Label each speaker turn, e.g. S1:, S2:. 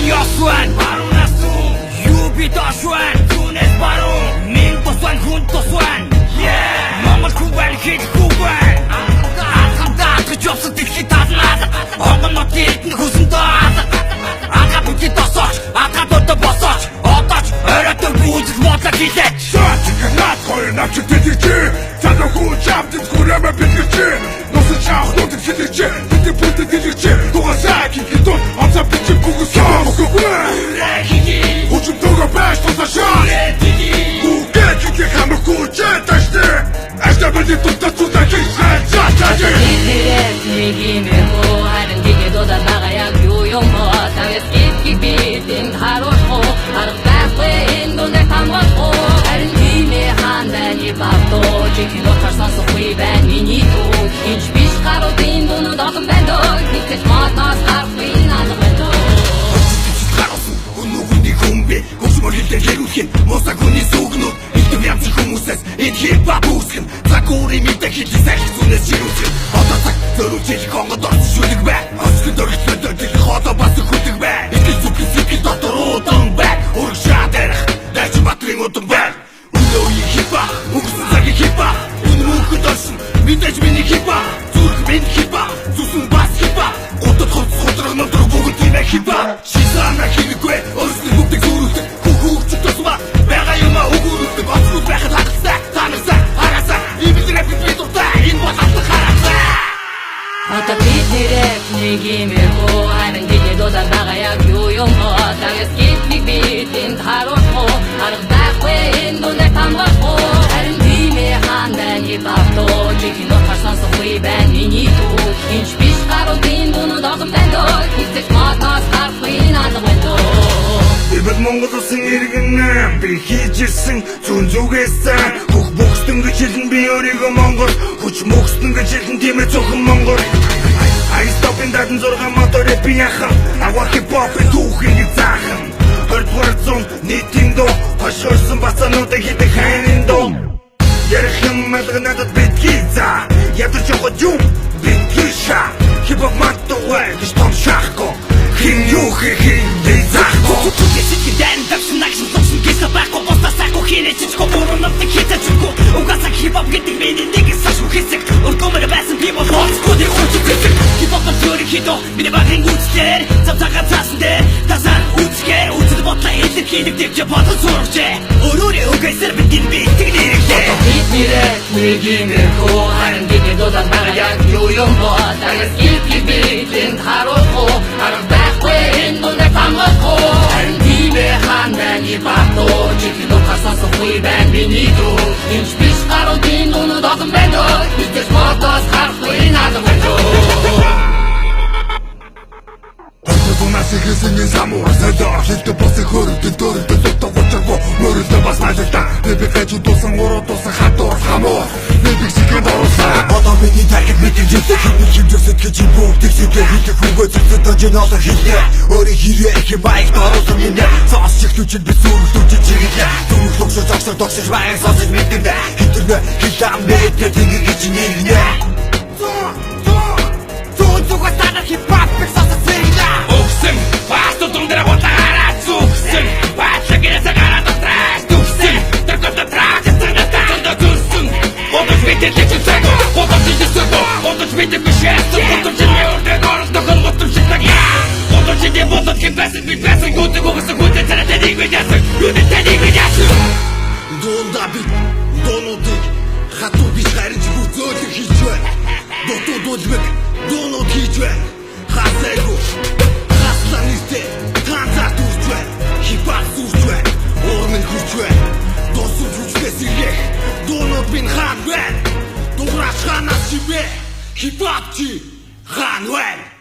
S1: Josuan, Barunasun, Jupitosuan, Tunes Barun, Mintosuan, Juntosuan, yeah, Mongol Kuban, Hit Kuban, Alhamda, Tujobsu, Dixi Tadnad, Ogonotit, Husundad, Akabuti Tosoch, Akadoto Bosoch, Otoch, Erato Buzis, Mota Kitek,
S2: Shot, Kanat, Korenachi, Titichi, Tadaku, Chaptin, Kurama, Pitichi, Nosu Chao, Notu Titichi, Titiputi Titichi, Togasaki, Kiton, Anta Pichi, Bugusa, Uchum Toga Bash, Tosashan, Uge, Kiki, Hamaku, Jetashi, Ashtabadi, Tuta, Kisha,
S3: Нигимэхо харин дигедода багаяг юуёмо тавэс кит харошхо аргахгүй энэ дундаа хамгаахгүй харин тиймээ ханданы бавто чихнөө тарсансахгүй байна миний дүү хинч биш гаруудын дунд олон байна нэгтгэж матнаас гарахгүй надад байна
S1: Өнөөгний хүмбэ Гүшмөлтэй хэрүүлхэн Мосагүний сүгнүүд Итгэв янз хүмүүсээс энэ хипхоп үүсгэн Цагуурын мэдээ хийх сайх зүнээс ширүүлсэн Одоо цаг зөрүүчил хонгод орсон шүлэг бай Осгон дөрөгчлөд дэх хото бас хүдэг бай Итгэл зүгэн зэкэл дотор удан бай Урагшаа дээрх Дайчин Батрын удан бай Өнөөгийн хипхоп Үгсэн цагийн хипхоп Өнөөгөд орсон Мэдээж миний хипхоп Зүрх минь хипхоп Зүсэн бас хипхоп Гутад хувц худрагнууд руу бүгд тиймээ хипхоп Шисана хийвэгүй Өөрсдөө бүгдийг зүрүүлдэг Хүүхүүчд тусма Бага юма өгүүлдэг Оцгууд байхад хатгасаа Танарсаа Харасаа Имэлрэ бид дуртай Энэ бол алдан харасаа
S3: Одоо бидний рэп нигимэхо харин дигедода багаяг юуёмо тавэс кит энд харошхо аргахгүй энэ дундаа хамгаахгүй харин тиймээ ханданы бавто чихнөө тарсансахгүй байна миний дүү хинч биш гаруудын дунд олон байна нэгтгэж матнаас гарахгүй надад байна
S2: Эбэл Монгол улсын иргэн би хийж ирсэн зүүн зүгээс бүх бөхстөн гэж хэлэн би өөрийгөө Монгол хүч мөхстөн гэж хэлэн тийм ээ зөвхөн Монгол I stop in that зурга мотор би яхан агва хипхопын түүхийн гизаахан 20-р зуун нийтийн дуу хошорсон бацаануудыг хийдэг хайрын дуу ярих юм надад битгий за ядаж явах юм битгий ша хипхоп матуай гэж том шахко хин юу хин заахко
S1: Түгэсэт дан давсан нагсан төгсөн гисэ байхгүй босасаахгүй хинэчгүй буруунд хитээчгүй угаасаа хипхоп гэдэг миний нэг сашгүй хэсэг өргөмөр байсан би бол хоцгүй хүчтэй хипхоп төөр хито миний багын үсгээр цавцаага цаасан дээр тасаар үсгээр үсэл бодлоо хэлэх хийдэг дэвч бодол сурчээ өөрөөрөө угаасаа бидний битгий нэрхээ
S3: бидний рэп нигимэхо харин дигедода багаяг юуёмо тавэс кит энд харошхо аргахгүй энэ дундаа хамгаахгүй харин тиймээ ханданы бавто чихнөө тарсансахгүй байна миний дүү хинч биш гаруудын дунд олон байна нэгтгэж матнаас гарахгүй надад байна
S2: Нас ихсэн самуу сэдэ хилдэ босы хөрөд дөрөд дотоо гоцго мөрөд бас малта би гэж дусан уруу дусан хатуур хамуу би бисикэн дорсаа одоо бидний тархив мэдээж хэмжээсэд гэж бүгд тэгсэдэ хийх үгүй зөвхөн дожинол хийлээ өөрийн хэрэг их байг дорсон юм цаас чихлүүчд би сүрлүүч чиглээ зүрх логсож агсаа догсож байг сонсож мэдэрнэ хитэрнэ хилам бэтэ тэнгэр гэж нэрнэ
S1: Зүгээс танах хипхоп Өгсөн Басто дундара ботаараа зүгсэн Баатлагэрээсээ гараад отраа зүгсэн Дөргөдө траа Тэцэнэ зүгсэн Бодож мэдээлж цаго Бодож идэсэго Бодож мэдэх бишээсэн Бодож ирмэ өрдэг оролдогон Бодож шитаг Бодож идэ бодож хипэсэн би пэсэн Гүдэг өгсөн гүдэг царай тэнийг мэдээсэн Гүдэг тэнийг мэдээсэн
S2: Дуунда би Дуунуудыг хатуу биш гариж бүзөөлөг хийж байна Дотуудулбэг Дуунууд хийж байна Хасайгу Хасланистэй Танзар дүрч байна Хипхоп сүрч байна Ормын хүч байна Досууд хүчнээс ирэх Дуунууд минь хаан байна Дуграач ханаас шибэ Хипхоп чи хаан байна